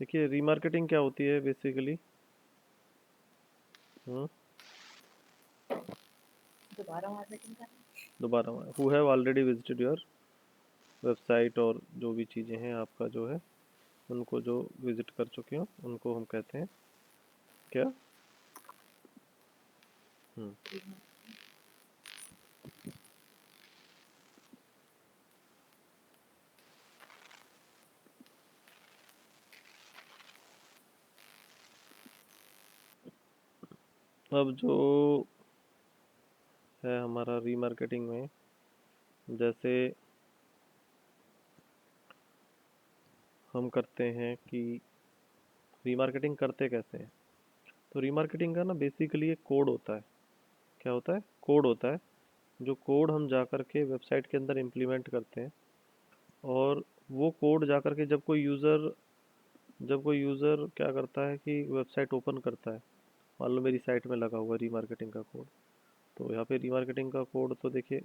देखिए रीमार्केटिंग क्या होती है बेसिकली। हम्म दोबारा who have already visited your website, और जो भी चीज़ें हैं आपका जो है उनको जो विजिट कर चुके हो उनको हम कहते हैं क्या। हम्म अब जो है हमारा रीमार्केटिंग में, जैसे हम करते हैं कि रीमार्केटिंग करते कैसे हैं। तो रीमार्केटिंग का ना बेसिकली एक कोड होता है। क्या होता है? कोड होता है। जो कोड हम जा कर के वेबसाइट के अंदर इम्प्लीमेंट करते हैं, और वो कोड जा कर के जब कोई यूज़र क्या करता है कि वेबसाइट ओपन करता है, मान लो मेरी साइट में लगा हुआ रीमार्केटिंग का कोड। तो यहाँ पे रीमार्केटिंग का कोड तो देखिए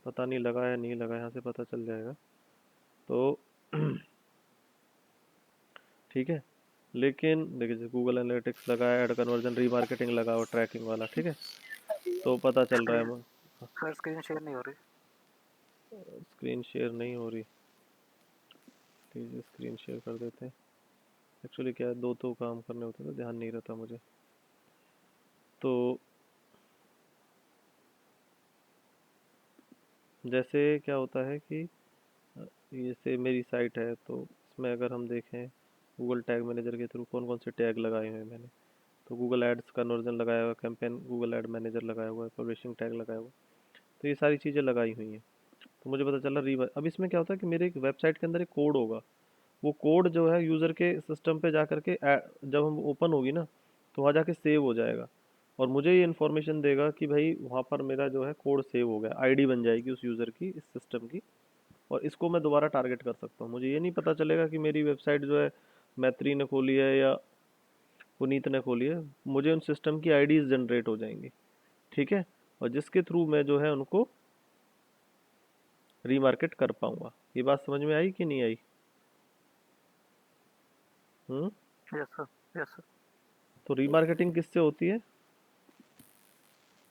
पता नहीं लगा या नहीं लगा, यहाँ से पता चल जाएगा। तो ठीक है, लेकिन देखिए जैसे गूगल एनालिटिक्स लगा है, ऐड कन्वर्जन रीमार्केटिंग लगा हुआ ट्रैकिंग वाला, ठीक है, तो पता चल रहा है। सर स्क्रीन शेयर नहीं हो रही। स्क्रीन शेयर नहीं हो रही, प्लीज़ स्क्रीन शेयर कर देते हैं। एक्चुअली क्या है, दो तो काम करने होते हैं तो ध्यान नहीं रहता मुझे। तो जैसे क्या होता है कि जैसे मेरी साइट है, तो इसमें अगर हम देखें गूगल टैग मैनेजर के थ्रू कौन कौन से टैग लगाए हुए हैं मैंने, तो गूगल एड्स कन्वर्जन लगाया हुआ है, कैंपेन गूगल एड मैनेजर लगाया हुआ है, पब्लिशिंग टैग लगाया हुआ है। तो ये सारी चीज़ें लगाई हुई हैं। तो मुझे पता चला रीवर। अब इसमें क्या होता है कि मेरे एक वेबसाइट के अंदर एक कोड होगा। वो कोड जो है यूज़र के सिस्टम पे जा करके जब हम ओपन होगी ना, तो वहाँ जाके सेव हो जाएगा, और मुझे ये इन्फॉर्मेशन देगा कि भाई वहाँ पर मेरा जो है कोड सेव हो गया, आईडी बन जाएगी उस यूज़र की, इस सिस्टम की। और इसको मैं दोबारा टारगेट कर सकता हूँ। मुझे ये नहीं पता चलेगा कि मेरी वेबसाइट जो है मैत्री ने खोली है या पुनीत ने खोली है। मुझे उन सिस्टम की आईडीज जनरेट हो जाएंगी, ठीक है, और जिसके थ्रू मैं जो है उनको रीमार्केट कर पाऊंगा। ये बात समझ में आई कि नहीं आई? हम्म यस सर, यस सर। तो रीमार्केटिंग किससे होती है?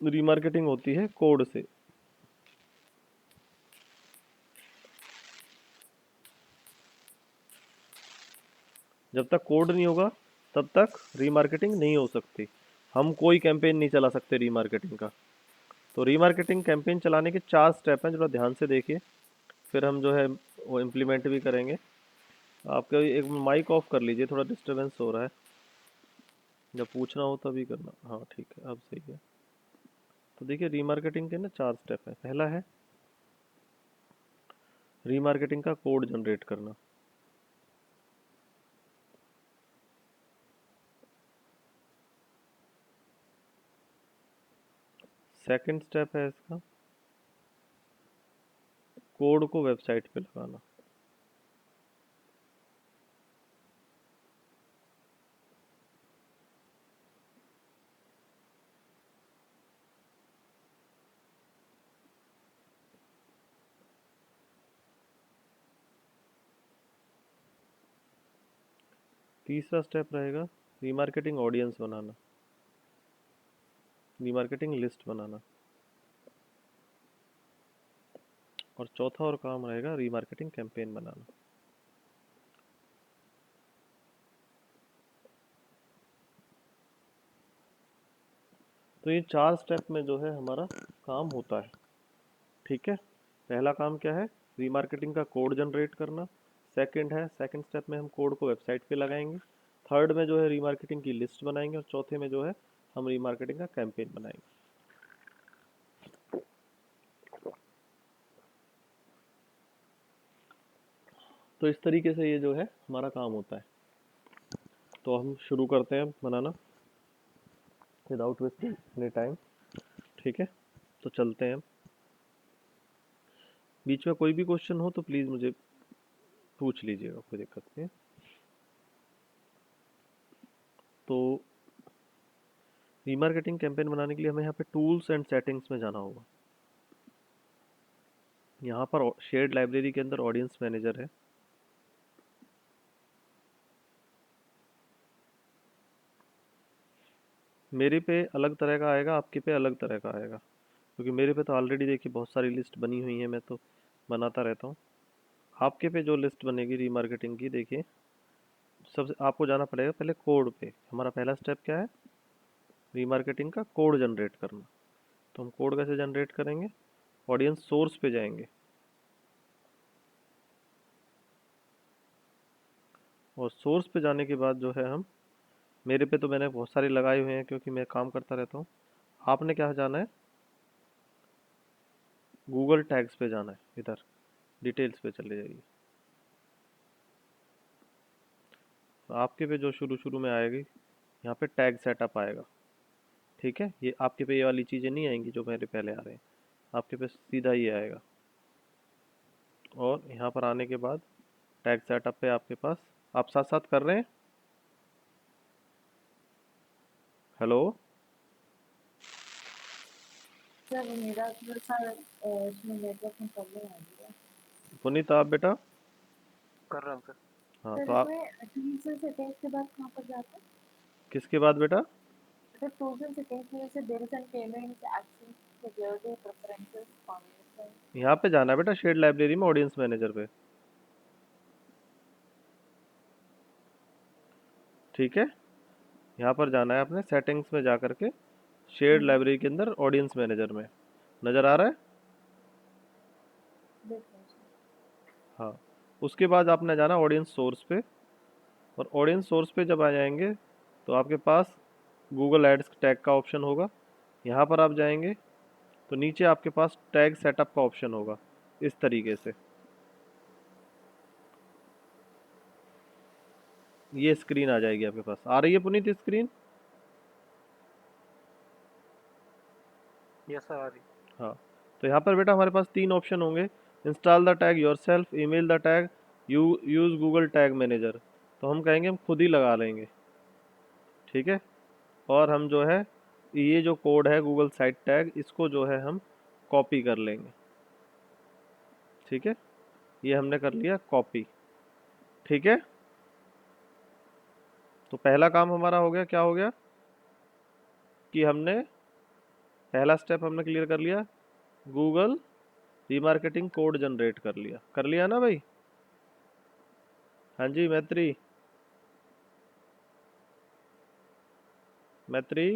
रीमार्केटिंग होती है कोड से। जब तक कोड नहीं होगा तब तक रीमार्केटिंग नहीं हो सकती। हम कोई कैंपेन नहीं चला सकते रीमार्केटिंग का। तो रीमार्केटिंग कैंपेन चलाने के 4 स्टेप हैं, जरा ध्यान से देखिए, फिर हम जो है वो इम्प्लीमेंट भी करेंगे। आपका एक माइक ऑफ कर लीजिए, थोड़ा डिस्टरबेंस हो रहा है। जब पूछना हो तभी करना। हाँ ठीक है, अब सही है। तो देखिए रीमार्केटिंग के ना 4 स्टेप हैं। पहला है रीमार्केटिंग का कोड जनरेट करना। सेकंड स्टेप है इसका कोड को वेबसाइट पे लगाना। तीसरा स्टेप रहेगा रीमार्केटिंग ऑडियंस बनाना, रीमार्केटिंग लिस्ट बनाना। और चौथा और काम रहेगा रीमार्केटिंग कैंपेन बनाना। तो ये 4 स्टेप में जो है हमारा काम होता है, ठीक है। पहला काम क्या है? रीमार्केटिंग का कोड जनरेट करना। सेकंड है, सेकंड स्टेप में हम कोड को वेबसाइट पे लगाएंगे। थर्ड में जो है रीमार्केटिंग की लिस्ट बनाएंगे, और चौथे में जो है हम रीमार्केटिंग का कैंपेन बनाएंगे। तो इस तरीके से ये जो है हमारा काम होता है। तो हम शुरू करते हैं बनाना विदाउट वेस्टिंग एनी टाइम, ठीक है। तो चलते हैं। बीच में कोई भी क्वेश्चन हो तो प्लीज़ मुझे पूछ लीजिएगा, कोई दिक्कत नहीं है। तो रीमार्केटिंग कैंपेन बनाने के लिए हमें यहाँ पे टूल्स एंड सेटिंग्स में जाना होगा। यहाँ पर शेयर्ड लाइब्रेरी के अंदर ऑडियंस मैनेजर है। मेरे पे अलग तरह का आएगा, आपके पे अलग तरह का आएगा, क्योंकि मेरे पे तो ऑलरेडी देखिए बहुत सारी लिस्ट बनी हुई है, मैं तो बनाता रहता हूँ। आपके पे जो लिस्ट बनेगी रीमार्केटिंग की, देखिए सबसे आपको जाना पड़ेगा पहले कोड पे। हमारा पहला स्टेप क्या है? रीमार्केटिंग का कोड जनरेट करना। तो हम कोड कैसे जनरेट करेंगे? ऑडियंस सोर्स पे जाएंगे, और सोर्स पे जाने के बाद जो है हम, मेरे पे तो मैंने बहुत सारे लगाए हुए हैं क्योंकि मैं काम करता रहता हूँ। आपने क्या जाना है? गूगल टैग्स पे जाना है, इधर डिटेल्स पे चले जाइए। तो आपके पे जो शुरू शुरू में आएगी, यहाँ पे टैग सेटअप आएगा। ठीक है, ये आपके पे ये वाली चीज़ें नहीं आएंगी जो मेरे पहले आ रहे हैं, आपके पे सीधा ये आएगा। और यहाँ पर आने के बाद टैग सेटअप पे आपके पास, आप साथ साथ कर रहे हैं? हेलो सर मेरा थोड़ा सा इसमें नेटवर्क में प्रॉब्लम आ रही है। पुनीत, आप बेटा? कर रहा हूँ सर। हाँ सर तो आप, इसमें टूल्स एंड सेटिंग्स के बाद कहाँ पर जाते हैं? किसके बाद बेटा? सर टूल्स एंड सेटिंग्स में जैसे bills and payments, action, security, preferences, combination. यहाँ पे जाना है बेटा, शेड लाइब्रेरी में ऑडियंस मैनेजर पे। ठीक है, यहाँ पर जाना है आपने सेटिंग्स में जा करके, शेयर्ड लाइब्रेरी के अंदर ऑडियंस मैनेजर में। नज़र आ रहा है? देख लो सर। हाँ, उसके बाद आपने जाना ऑडियंस सोर्स पे, और ऑडियंस सोर्स पे जब आ जाएंगे तो आपके पास गूगल एड्स टैग का ऑप्शन होगा। यहाँ पर आप जाएंगे तो नीचे आपके पास टैग सेटअप का ऑप्शन होगा, इस तरीके से। ये स्क्रीन आ जाएगी आपके पास, आ रही है पुनीत स्क्रीन? यस सर, आ रही। हाँ, तो यहाँ पर बेटा हमारे पास तीन ऑप्शन होंगे। Install the tag your self, email the tag, use Google tag manager. तो हम कहेंगे हम खुद ही लगा लेंगे। ठीक है, और हम जो है, ये जो कोड है गूगल साइट टैग, इसको जो है हम कॉपी कर लेंगे। ठीक है, ये हमने कर लिया कॉपी। ठीक है, तो पहला काम हमारा हो गया, क्या हो गया कि हमने पहला स्टेप हमने क्लियर कर लिया, गूगल रीमार्केटिंग कोड जनरेट कर लिया ना भाई? हाँ जी मैत्री, मैत्री।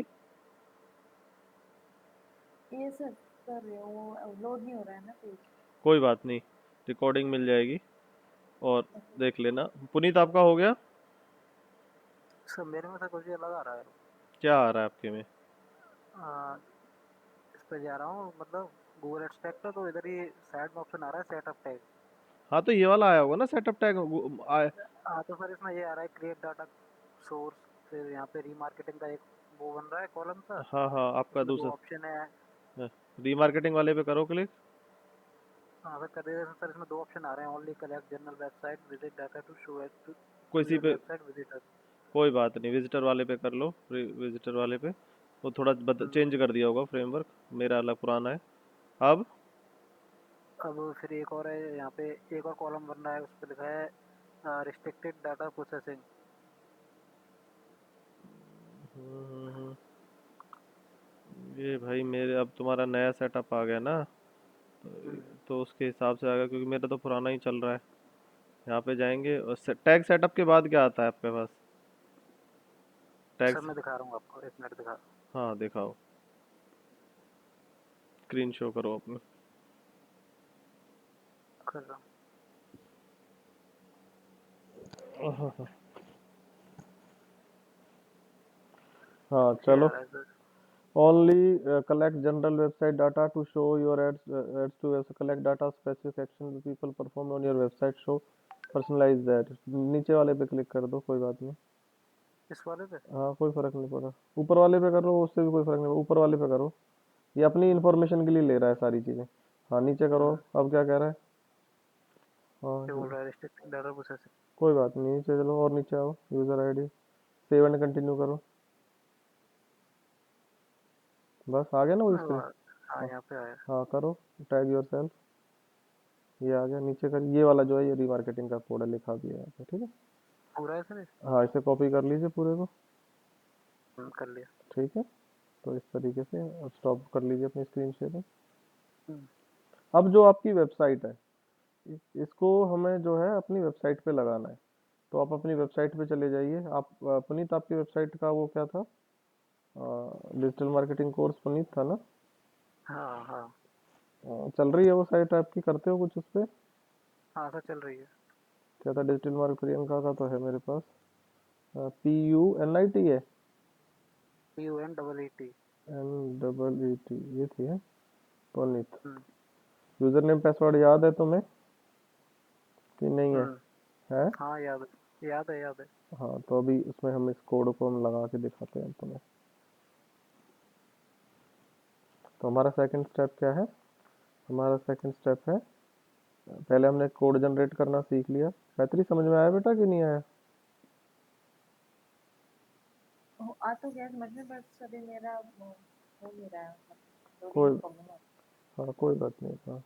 ये सर कर रही हूँ, वो लोड नहीं हो रहा है ना पेज। कोई बात नहीं, रिकॉर्डिंग मिल जाएगी और देख लेना। पुनीत, आपका हो गया? सर मेरे में तो कुछ ये लगा रहा है। क्या आ रहा है आपके में? आ, इस पे जा रहा हूँ, मतलब गूगल एड्स टैग पे, तो इधर ही साइड में ऑप्शन आ रहा है सेटअप टैग। हाँ तो ये वाला आया होगा ना सेटअप टैग तो सर इसमें ये आ रहा है क्रिएट डाटा सोर्स, फिर यहाँ पे रीमार्केटिंग का एक वो बन रहा है कॉलम सा। हाँ हाँ, आपका इसमें दो दूसरा ऑप्शन है। रीमार्केटिंग वाले पे करो क्लिक। हाँ सर, कर देते हैं सर। इसमें दो ऑप्शन आ रहे हैं, only collect general website visit data to show ad कोई to see your pay, website visitor. कोई बात नहीं, विजिटर वाले पे कर लो, विजिटर वाले पे। वो थोड़ा चेंज कर दिया होगा फ्रेमवर्क, मेरा अलग पुराना है अब। अब फिर एक और है यहाँ पे, एक और कॉलम बन रहा है, उस पर लिखा है रिस्ट्रिक्टेड डाटा प्रोसेसिंग। ये भाई मेरे, अब तुम्हारा नया सेटअप आ गया ना, तो उसके हिसाब से आ गया, क्योंकि मेरा तो पुराना ही चल रहा है। यहाँ पे जाएंगे और टैग सेटअप के बाद क्या आता है आपके पास? सर टैग्स, मैं दिखा रहा हूँ आपको, एक मिनट दिखा रहा हाँ दिखाओ, स्क्रीन शो करो अपने। हूँ, कर रहा हूँ। हाँ ये आ चलो। रहा है sir. Only collect general website data to show your ads to collect data specific action the people perform on your website, show personalize that। नीचे वाले पे क्लिक कर दो, कोई बात नहीं। इस वाले पे। हाँ कोई फर्क नहीं पड़ा, ऊपर वाले पे करो, उससे भी कोई फर्क नहीं पड़ा, ऊपर वाले पे करो। ये अपनी इंफॉर्मेशन के लिए ले रहा है सारी चीजें। हाँ नीचे करो, अब क्या कह रहा है? हाँ क्या बोल रहा है? Restricted data processing. कोई बात नहीं, नीचे चलो और नीचे आओ, user ID, save and continue करो। बस आ गया ना वो स्क्रीन? हाँ हाँ, यहाँ पे आया। हाँ करो, टैग योर सेल्फ, ये आ गया। नीचे कर, ये वाला जो है ये रीमार्केटिंग का कोड है, लिखा दिया है यहाँ पे। ठीक है, पूरा है सर। हाँ इसे कॉपी कर लीजिए पूरे को। कर लिया। ठीक है, तो इस तरीके से स्टॉप कर लीजिए अपनी स्क्रीन शेयरिंग। हम्म, अब जो आपकी वेबसाइट है, इसको हमें जो है अपनी वेबसाइट पे लगाना है। तो आप अपनी वेबसाइट पे चले जाइए। आप पुनीत, आपकी वेबसाइट का वो क्या था? डिजिटल मार्केटिंग कोर्स पुनीत था ना? हाँ हाँ चल रही है वो साइट आपकी? करते हो कुछ उस पे? हाँ सर, चल रही है। क्या था? डिजिटल मार्केटिंग प्रियंका का तो है मेरे पास। PUNIT है? PUNEET। NEET ये थी है पुनीत। हम्म यूजर नेम पासवर्ड याद है तुम्हें कि नहीं है? हम्म है? हाँ, याद है, याद है, याद है। हाँ, तो अभी उसमें हम इस कोड को हम लगा के दिखाते हैं तुम्हें। तो हमारा सेकंड स्टेप क्या है? हमारा सेकंड स्टेप है, पहले हमने कोड जनरेट करना सीख लिया। गायत्री, समझ में आया बेटा कि नहीं आया? आ तो गया समझ में, बट अभी मेरा वो हो नहीं रहा है, मतलब लोडिंग कोई, प्रॉब्लम है। हाँ कोई बात नहीं था।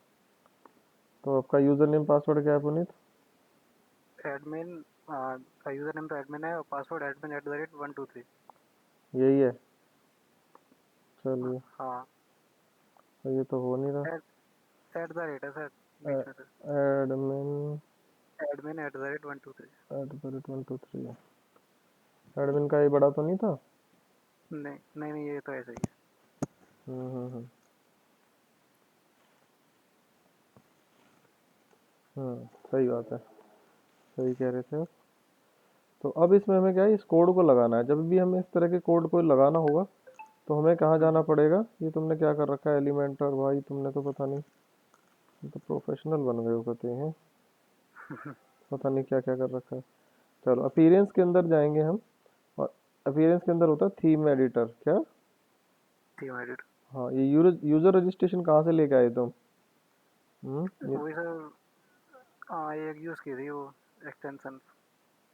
तो आपका यूजर नेम पासवर्ड क्या है पुनीत? एडमिन, यूजर नेम तो एडमिन है और पासवर्ड admin@123। यही है? चलिए, हाँ, ये तो हो नहीं रहा। @@ है सर, बीच में सर। Admin admin@123। @123। एडमिन का ये बड़ा तो नहीं था? नहीं नहीं नहीं, ये तो ऐसा ही है। हम्म। सही बात है, सही कह रहे थे आप। तो अब इसमें हमें क्या है, इस कोड को लगाना है। जब भी हमें इस तरह के कोड को लगाना होगा तो हमें कहाँ जाना हम्म, पड़ेगा? ये तुमने क्या कर रखा है एलिमेंटर? भाई तुमने तो पता नहीं, तुम तो प्रोफेशनल बन गए हो कहते हैं। पता नहीं क्या क्या कर रखा है। चलो, अपीयरेंस के अंदर जाएंगे हम। और अपीयरेंस के अंदर होता है थीम एडिटर। क्या? Theme edit. हाँ, ये यूजर रजिस्ट्रेशन कहाँ से लेके आए तुम? ये वही सर, हाँ, ये एक यूज़ की थी वो एक्सटेंशन,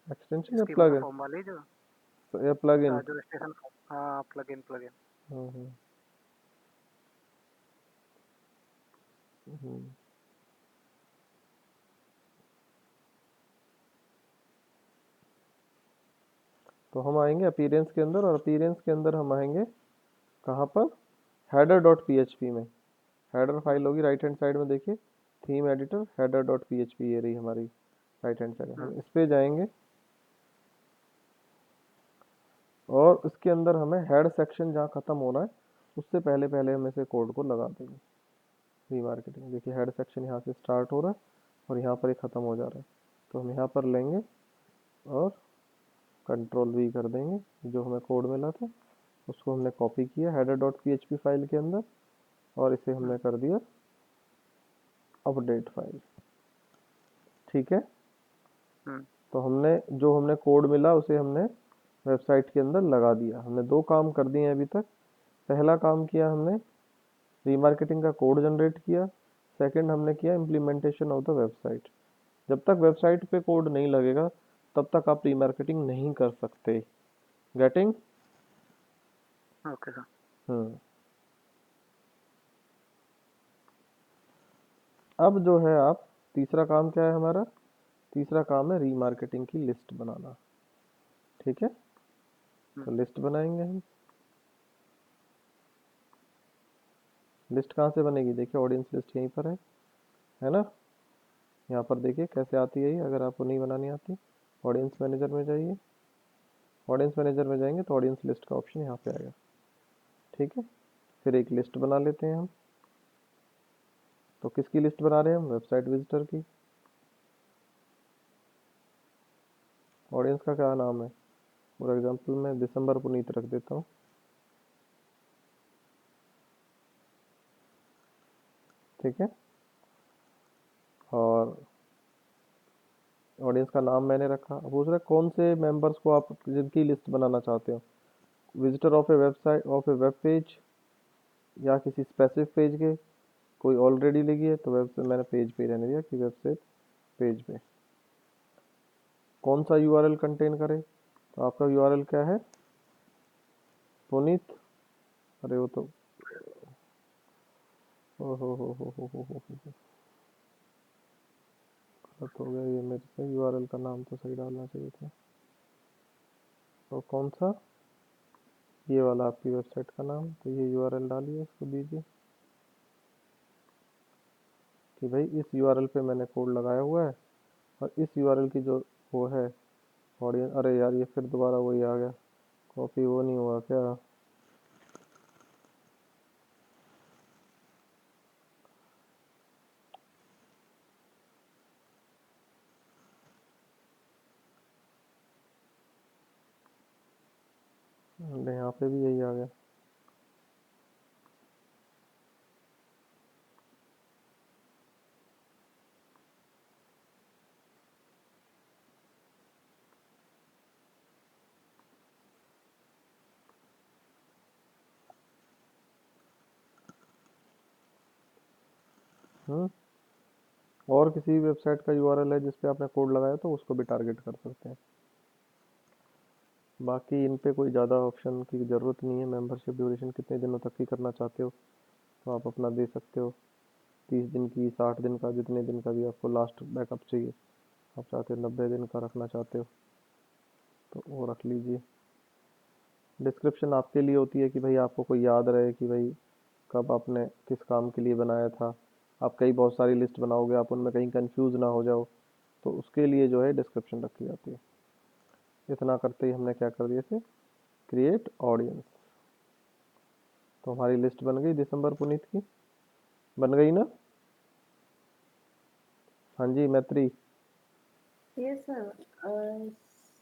एक्सटेंशन या स्कीमा प्लगइन? फॉर्म वाली जो, या प्लगइन? जो रजिस्ट्रेशन। हाँ, प्लगइन प्लगइन। हम्म हम्म। तो हम आएंगे अपीयरेंस के अंदर, और अपीयरेंस के अंदर हम आएंगे कहाँ पर? हेडर डॉट पी में। हेडर फाइल होगी राइट हैंड साइड में, देखिए, theme editor header dot P, ये रही हमारी राइट हैंड साइड। हम इस पे जाएंगे और उसके अंदर हमें हेड सेक्शन जहाँ खत्म हो रहा है उससे पहले पहले हम इसे कोड को लगा देंगे। रीमार्केटिंग, देखिए हेड सेक्शन यहाँ से स्टार्ट हो रहा है और यहाँ पर ही ख़त्म हो जा रहा है। तो हम यहाँ पर लेंगे और कंट्रोल V कर देंगे। जो हमें कोड मिला था उसको हमने कॉपी किया हेडर डॉट पी फाइल के अंदर, और इसे हमने कर दिया अपडेट फाइल। ठीक है, तो हमने कोड मिला उसे हमने वेबसाइट के अंदर लगा दिया। हमने दो काम कर दिए अभी तक। पहला काम किया हमने, रीमार्केटिंग का कोड जनरेट किया। सेकंड हमने किया इम्प्लीमेंटेशन ऑफ द वेबसाइट। जब तक वेबसाइट पे कोड नहीं लगेगा तब तक आप रीमार्केटिंग नहीं कर सकते। गेटिंग? Okay sir. हम्म। अब जो है आप, तीसरा काम क्या है हमारा? तीसरा काम है रीमार्केटिंग की लिस्ट बनाना। ठीक है, तो लिस्ट बनाएंगे हम। लिस्ट कहाँ से बनेगी? देखिए ऑडियंस लिस्ट यहीं पर है ना? यहाँ पर देखिए कैसे आती है ये, अगर आपको नहीं बनानी आती। ऑडियंस मैनेजर में जाइए, ऑडियंस मैनेजर में जाएंगे तो ऑडियंस लिस्ट का ऑप्शन यहाँ पे आएगा। ठीक है, फिर एक लिस्ट बना लेते हैं हम। तो किसकी लिस्ट बना रहे हैं हम? वेबसाइट विजिटर की। ऑडियंस का क्या नाम है? फॉर एग्जांपल मैं दिसंबर पुनीत रख देता हूँ। ठीक है, और ऑडियंस का नाम मैंने रखा। अब पूछ रहा है कौन से मेंबर्स को आप जिनकी लिस्ट बनाना चाहते हो, visitor of A website, of A web page, या किसी स्पेसिफिक पेज के। कोई ऑलरेडी लगी है तो वेब, मैंने पेज पे रहने दिया कि वेबसाइट पेज पे। कौन सा यूआरएल कंटेन करे? तो आपका यूआरएल क्या है पुनीत? अरे वो तो, ओ हो, गलत हो गया ये मेरे से। यूआरएल का नाम तो सही डालना चाहिए था। तो कौन सा? ये वाला आपकी वेबसाइट का नाम, तो ये यूआरएल डालिए, इसको दीजिए कि भाई इस यूआरएल पे मैंने कोड लगाया हुआ है और इस यूआरएल की जो वो है ऑडियंस। अरे यार ये फिर दोबारा वही आ गया, कॉपी वो नहीं हुआ क्या? अरे यहाँ पे भी यही आ गया। हम्म और किसी वेबसाइट का यूआरएल है जिस पे आपने कोड लगाया तो उसको भी टारगेट कर सकते हैं। बाकी इन पे कोई ज़्यादा ऑप्शन की ज़रूरत नहीं है। मेंबरशिप ड्यूरेशन कितने दिनों तक की करना चाहते हो तो आप अपना दे सकते हो, 30 दिन की, 60 दिन का, जितने दिन का भी आपको लास्ट बैकअप चाहिए। आप चाहते हो 90 दिन का रखना चाहते हो तो वो रख लीजिए। डिस्क्रिप्शन आपके लिए होती है कि भाई आपको कोई याद रहे कि भाई कब आपने किस काम के लिए बनाया था। आप कई बहुत सारी लिस्ट बनाओगे, आप उनमें कहीं कंफ्यूज ना हो जाओ, तो उसके लिए जो है डिस्क्रिप्शन रखी जाती है। इतना करते ही हमने क्या कर दिया थे, क्रिएट ऑडियंस। तो हमारी लिस्ट बन गई दिसंबर पुनीत की, बन गई ना? हाँ जी मैत्री। ये सर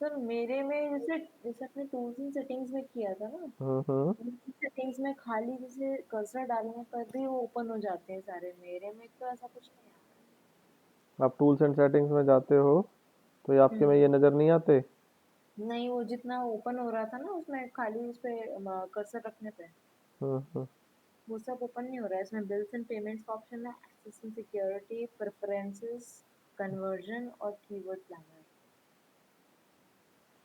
सर मेरे में जैसे जैसे अपने टूल्स एंड सेटिंग्स में किया था ना, हम्म। सेटिंग्स में खाली जैसे कर्सर डालने पर भी वो ओपन हो जाते हैं सारे। मेरे में तो ऐसा कुछ नहीं आ आप टूल्स एंड सेटिंग्स में जाते हो तो ये रहा। आपके में ये नज़र नहीं आते? नहीं, वो जितना ओपन हो रहा था ना उसमें खाली उस पे कर्सर रखने पे हम्म। वो सब ओपन नहीं हो रहा है। इसमें बिल्स एंड पेमेंट्स का ऑप्शन है, access and security, preferences, conversion और कीवर्ड प्लानर।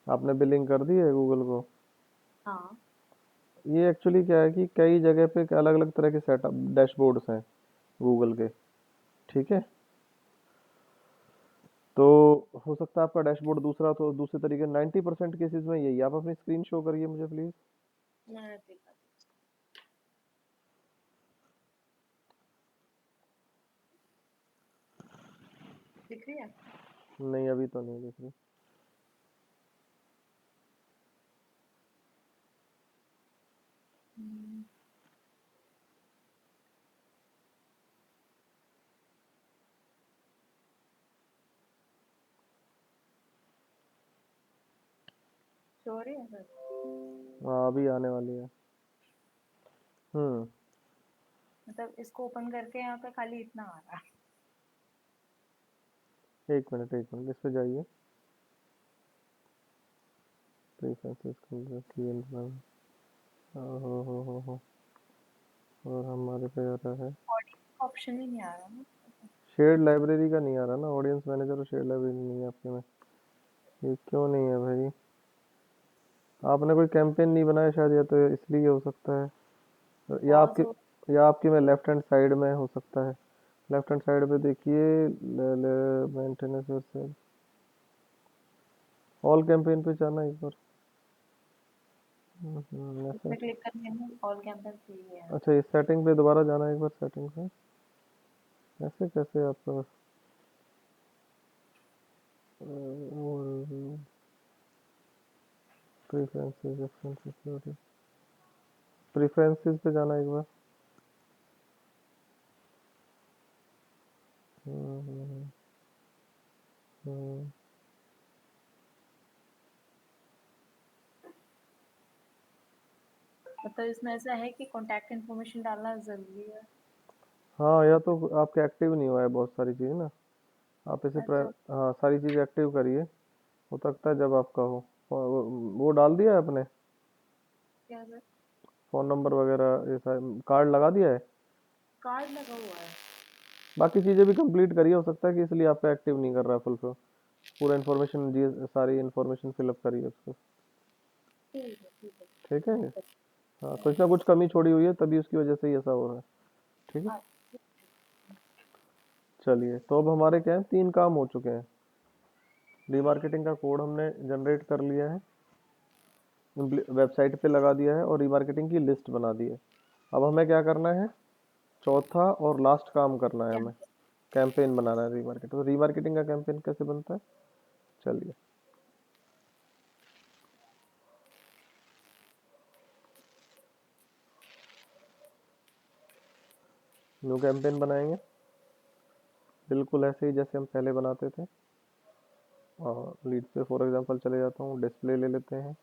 आपने बिलिंग कर दी है गूगल को? हाँ। ये एक्चुअली क्या है कि कई जगह पे अलग अलग तरह के सेटअप डैशबोर्ड्स हैं गूगल के, ठीक है? तो हो सकता है आपका डैशबोर्ड दूसरा, तो दूसरे तरीके 90% केसेस में यही है। आप अपनी स्क्रीन शो करिए मुझे प्लीज। मैं देखा दिख रही है। नहीं अभी तो नहीं दिख रही। शो हो रही है सर। हाँ अभी आने वाली है। हम्म। मतलब इसको ओपन करके यहाँ पे खाली इतना आ रहा है। एक मिनट एक मिनट, इस पे जाइए। प्रेफरेंसेस हो और हमारे पे आ रहा है ऑडियो ऑप्शन ही नहीं आ रहा ना। शेयर्ड लाइब्रेरी का, नहीं आ रहा ना ऑडियंस मैनेजर, और शेयर्ड लाइब्रेरी नहीं है आपके में। ये क्यों नहीं है भाई? आपने कोई कैंपेन नहीं बनाया शायद, या तो इसलिए हो सकता है, पॉज हो। या आपकी में लेफ्ट हैंड साइड में हो सकता है। लेफ्ट हैंड साइड पे देखिए, मेंटेनेंस, ऑल कैंपेन पे जाना एक बार। ऐसे। इसमें क्लिक करने में ऑल कैंपेन चाहिए है। अच्छा इस सेटिंग पे दोबारा जाना एक बार, सेटिंग पे। ऐसे कैसे आपका प्रेफरेंसेस, एक्शन सिक्योरिटी, प्रेफरेंसेस पे जाना एक बार। हम्म, हम्म, हम्म। मतलब इसमें ऐसा है कि कॉन्टैक्ट इन्फॉर्मेशन डालना जरूरी है। हाँ या तो आपके एक्टिव नहीं हुआ है बहुत सारी चीज़ ना। आप इसे अच्छा। हाँ सारी चीज़ एक्टिव करिए, हो सकता है जब आपका हो। वो डाल दिया है आपने, क्या सर? फ़ोन नंबर वगैरह ये सारे कार्ड लगा दिया है? कार्ड लगा हुआ है। बाकी चीज़ें भी कंप्लीट करिए, हो सकता है कि इसलिए आपका एक्टिव नहीं कर रहा है फुल पूरा इन्फॉर्मेशन जी, सारी इन्फॉर्मेशन फिलअप करिए उसको। ठीक है ठीक है। ठीक है। मैं कर। हाँ कुछ ना कुछ कमी छोड़ी हुई है तभी उसकी वजह से ही ऐसा हो रहा है। ठीक है। हाँ। चलिए तो अब हमारे क्या है, 3 काम हो चुके हैं। डीमार्केटिंग का कोड हमने जनरेट कर लिया है, वेबसाइट पे लगा दिया है और रीमार्केटिंग की लिस्ट बना दी है। अब हमें क्या करना है, चौथा और लास्ट काम करना है, हमें कैंपेन बनाना है रीमार्केटिंग। तो रीमार्केटिंग का कैंपेन कैसे बनता है, चलिए न्यू कैंपेन बनाएंगे, बिल्कुल ऐसे ही जैसे हम पहले बनाते थे। और लीड पे फॉर एग्जांपल चले जाता हूँ, डिस्प्ले ले लेते हैं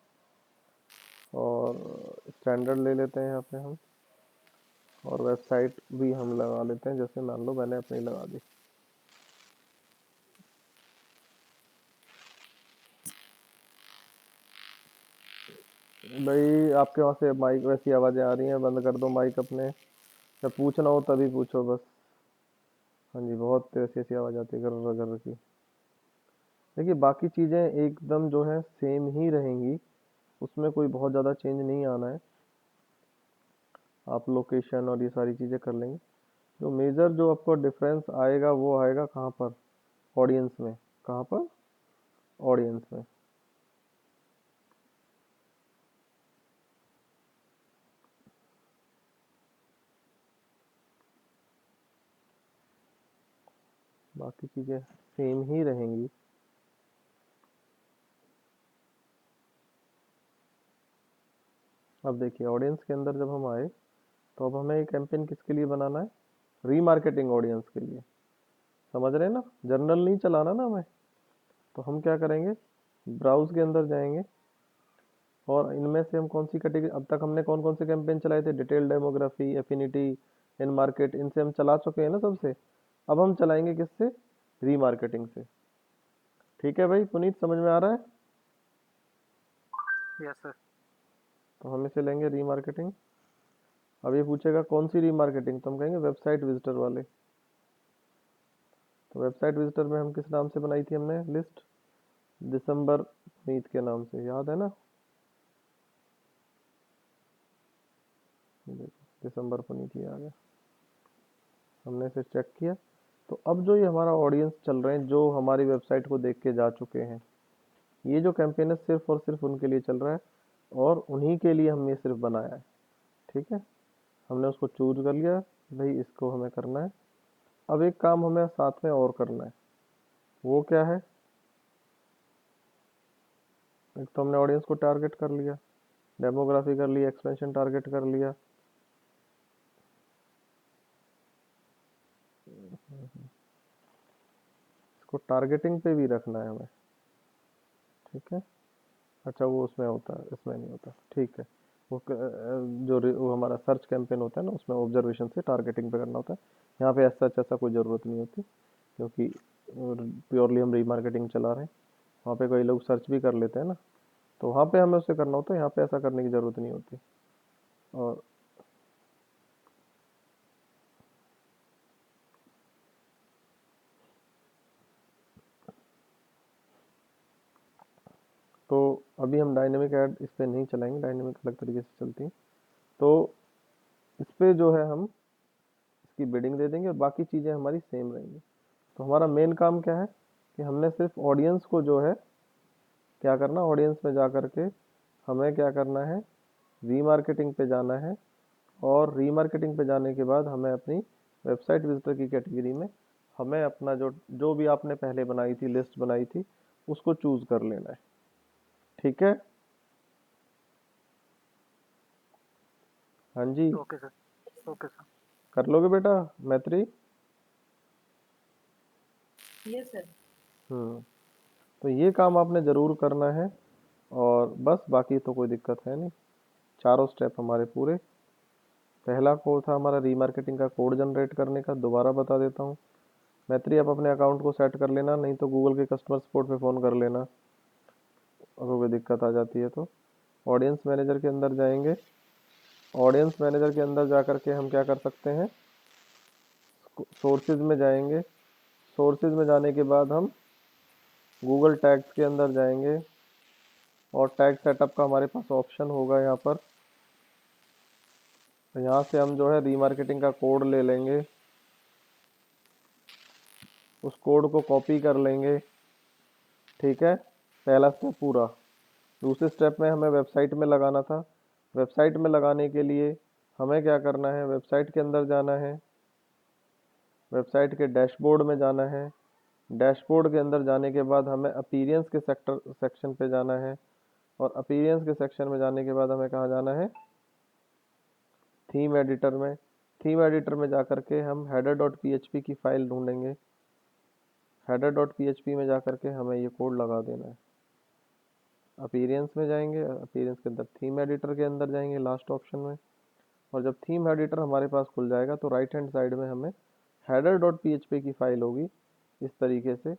और स्टैंडर्ड ले लेते हैं यहाँ पे हम, और वेबसाइट भी हम लगा लेते हैं, जैसे मान लो मैंने अपनी लगा दी। भाई आपके वहाँ से माइक वैसी आवाज़ें आ रही हैं, बंद कर दो माइक अपने, जब पूछना हो तभी पूछो बस। हाँ जी, बहुत ऐसी ऐसी आवाज़ आती है गर्र गर्र की। देखिए बाकी चीज़ें एकदम जो है सेम ही रहेंगी, उसमें कोई बहुत ज़्यादा चेंज नहीं आना है। आप लोकेशन और ये सारी चीज़ें कर लेंगे। जो मेजर जो आपको डिफरेंस आएगा वो आएगा कहाँ पर, ऑडियंस में। कहाँ पर, ऑडियंस में। बाकी चीज़ें सेम ही रहेंगी। अब देखिए ऑडियंस के अंदर जब हम आए, तो अब हमें कैंपेन किसके लिए बनाना है, रीमार्केटिंग ऑडियंस के लिए। समझ रहे हैं ना, जनरल नहीं चलाना ना हमें। तो हम क्या करेंगे, ब्राउज के अंदर जाएंगे और इनमें से हम कौन सी कैटेगरी, अब तक हमने कौन कौन से कैंपेन चलाए थे, डिटेल, डेमोग्राफी, एफिनिटी, इन मार्केट, इनसे हम चला चुके हैं ना सबसे। अब हम चलाएंगे किससे, रीमार्केटिंग से। ठीक है भाई पुनीत, समझ में आ रहा है। Yes sir. तो हम इसे लेंगे रीमार्केटिंग। अब ये पूछेगा कौन सी रीमार्केटिंग, तो हम कहेंगे वेबसाइट विजिटर वाले। तो वेबसाइट विजिटर में हम किस नाम से बनाई थी हमने लिस्ट, दिसंबर पुनीत के नाम से, याद है ना। देखो दिसंबर पुनीत ही आ गया, हमने इसे चेक किया। तो अब जो ये हमारा ऑडियंस चल रहे हैं, जो हमारी वेबसाइट को देख के जा चुके हैं, ये जो कैंपेन है सिर्फ और सिर्फ उनके लिए चल रहा है, और उन्हीं के लिए हमने सिर्फ बनाया है। ठीक है, हमने उसको चूज कर लिया, भाई इसको हमें करना है। अब एक काम हमें साथ में और करना है, वो क्या है, एक तो हमने ऑडियंस को टारगेट कर लिया, डेमोग्राफी कर लिया, एक्सपेंशन टारगेट कर लिया। इसको टारगेटिंग पे भी रखना है हमें। ठीक है, अच्छा वो उसमें होता है, इसमें नहीं होता। ठीक है, वो हमारा सर्च कैंपेन होता है ना, उसमें ऑब्जर्वेशन से टारगेटिंग पे करना होता है। यहाँ पे ऐसा कोई ज़रूरत नहीं होती, क्योंकि प्योरली हम रीमार्केटिंग चला रहे हैं। वहाँ पे कई लोग सर्च भी कर लेते हैं ना, तो वहाँ पे हमें उसे करना होता है, यहाँ पे ऐसा करने की ज़रूरत नहीं होती। और तो अभी हम डायनेमिक ऐड इस पर नहीं चलाएंगे, डायनेमिक अलग तरीके से चलती है। तो इस पर जो है हम इसकी बिडिंग दे देंगे और बाकी चीज़ें हमारी सेम रहेंगी। तो हमारा मेन काम क्या है कि हमने सिर्फ ऑडियंस को जो है क्या करना, ऑडियंस में जा कर के हमें क्या करना है, रीमार्केटिंग पे जाना है। और रीमार्केटिंग पे जाने के बाद हमें अपनी वेबसाइट विजिटर की कैटेगरी में हमें अपना जो जो भी आपने पहले बनाई थी, लिस्ट बनाई थी, उसको चूज कर लेना है। ठीक है, हाँ जी, ओके सर। Okay sir. कर लोगे बेटा मैत्री। Yes sir. तो ये काम आपने ज़रूर करना है, और बस बाकी तो कोई दिक्कत है नहीं। चारों स्टेप हमारे पूरे। पहला कोड था हमारा रीमार्केटिंग का कोड जनरेट करने का, दोबारा बता देता हूँ। मैत्री आप अपने अकाउंट को सेट कर लेना, नहीं तो गूगल के कस्टमर सपोर्ट पे फ़ोन कर लेना अगर कोई दिक्कत आ जाती है तो। ऑडियंस मैनेजर के अंदर जाएंगे, ऑडियंस मैनेजर के अंदर जा कर के हम क्या कर सकते हैं, सोर्सेज में जाएंगे। सोर्सेज में जाने के बाद हम गूगल टैग्स के अंदर जाएंगे, और टैग सेटअप का हमारे पास ऑप्शन होगा यहाँ पर। तो यहाँ से हम जो है रीमार्केटिंग का कोड ले लेंगे, उस कोड को कॉपी कर लेंगे। ठीक है, पहला स्टेप पूरा। दूसरे स्टेप में हमें वेबसाइट में लगाना था। वेबसाइट में लगाने के लिए हमें क्या करना है, वेबसाइट के अंदर जाना है, वेबसाइट के डैशबोर्ड में जाना है। डैशबोर्ड के अंदर जाने के बाद हमें अपीयरेंस के सेक्शन पे जाना है, और अपीयरेंस के सेक्शन में जाने के बाद हमें कहाँ जाना है, थीम एडिटर में। थीम एडिटर में जाकर के हम header.php की फाइल ढूंढेंगे। header.php में जाकर के हमें ये कोड लगा देना है। अपीयरेंस में जाएंगे, अपीयरेंस के अंदर थीम एडिटर के अंदर जाएंगे लास्ट ऑप्शन में, और जब थीम एडिटर हमारे पास खुल जाएगा तो राइट हैंड साइड में हमें header.php की फाइल होगी इस तरीके से,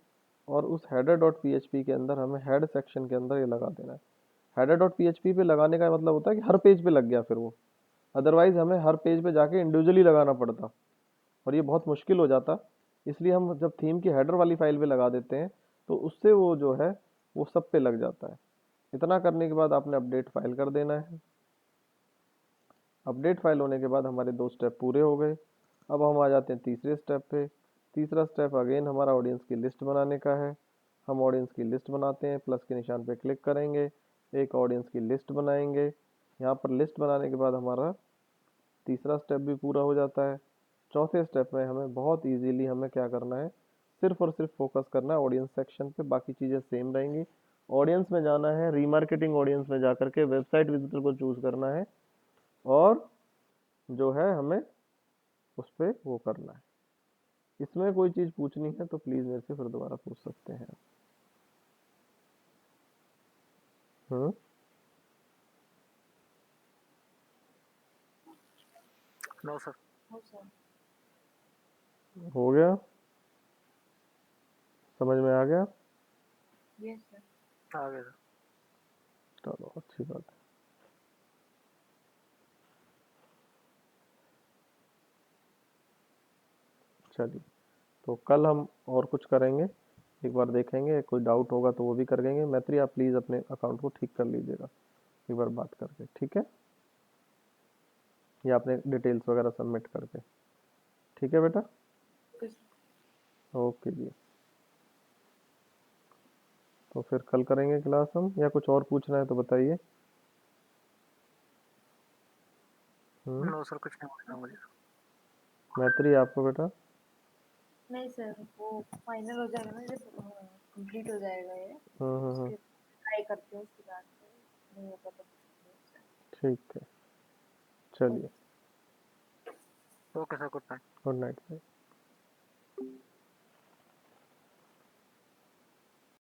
और उस header.php के अंदर हमें हेड सेक्शन के अंदर ये लगा देना है। header.php पे लगाने का मतलब होता है कि हर पेज पे लग गया फिर वो, अदरवाइज हमें हर पेज पे जाके इंडिविजुअली लगाना पड़ता और ये बहुत मुश्किल हो जाता। इसलिए हम जब थीम की हेडर वाली फाइल पे लगा देते हैं तो उससे वो जो है वो सब पे लग जाता है। इतना करने के बाद आपने अपडेट फाइल कर देना है। अपडेट फाइल होने के बाद हमारे 2 स्टेप पूरे हो गए। अब हम आ जाते हैं तीसरे स्टेप पे। तीसरा स्टेप अगेन हमारा ऑडियंस की लिस्ट बनाने का है। हम ऑडियंस की लिस्ट बनाते हैं, प्लस के निशान पे क्लिक करेंगे, एक ऑडियंस की लिस्ट बनाएंगे। यहाँ पर लिस्ट बनाने के बाद हमारा तीसरा स्टेप भी पूरा हो जाता है। चौथे स्टेप में हमें बहुत इजीली हमें क्या करना है, सिर्फ और सिर्फ फोकस करना है ऑडियंस सेक्शन पे, बाकी चीज़ें सेम रहेंगी। ऑडियंस में जाना है, रीमार्केटिंग ऑडियंस में जाकर के वेबसाइट विजिटर को चूज करना है, और जो है हमें उस पर वो करना है। इसमें कोई चीज़ पूछनी है तो प्लीज़ मेरे से फिर दोबारा पूछ सकते हैं। No sir. हो सर। हो गया, समझ में आ गया? Yes sir. आ गया सर। चलो अच्छी बात है। चलिए, तो कल हम और कुछ करेंगे, एक बार देखेंगे, कोई डाउट होगा तो वो भी कर देंगे। मैत्री आप प्लीज़ अपने अकाउंट को ठीक कर लीजिएगा एक बार बात करके, ठीक है? या अपने डिटेल्स वगैरह सबमिट करके, ठीक है बेटा? Okay sir. ओके जी। तो फिर कल करेंगे क्लास हम, या कुछ और पूछना है तो बताइए। नो सर, कुछ नहीं पूछना मुझे। मैत्री आपको बेटा? नहीं सर, वो फाइनल हो जाएगा ना जब कंप्लीट हो जाएगा ये, हम्म। उसके ट्राई करती हूँ, उसके बाद नहीं होगा तो ठीक है, चलिए, okay sir, good night. Good night.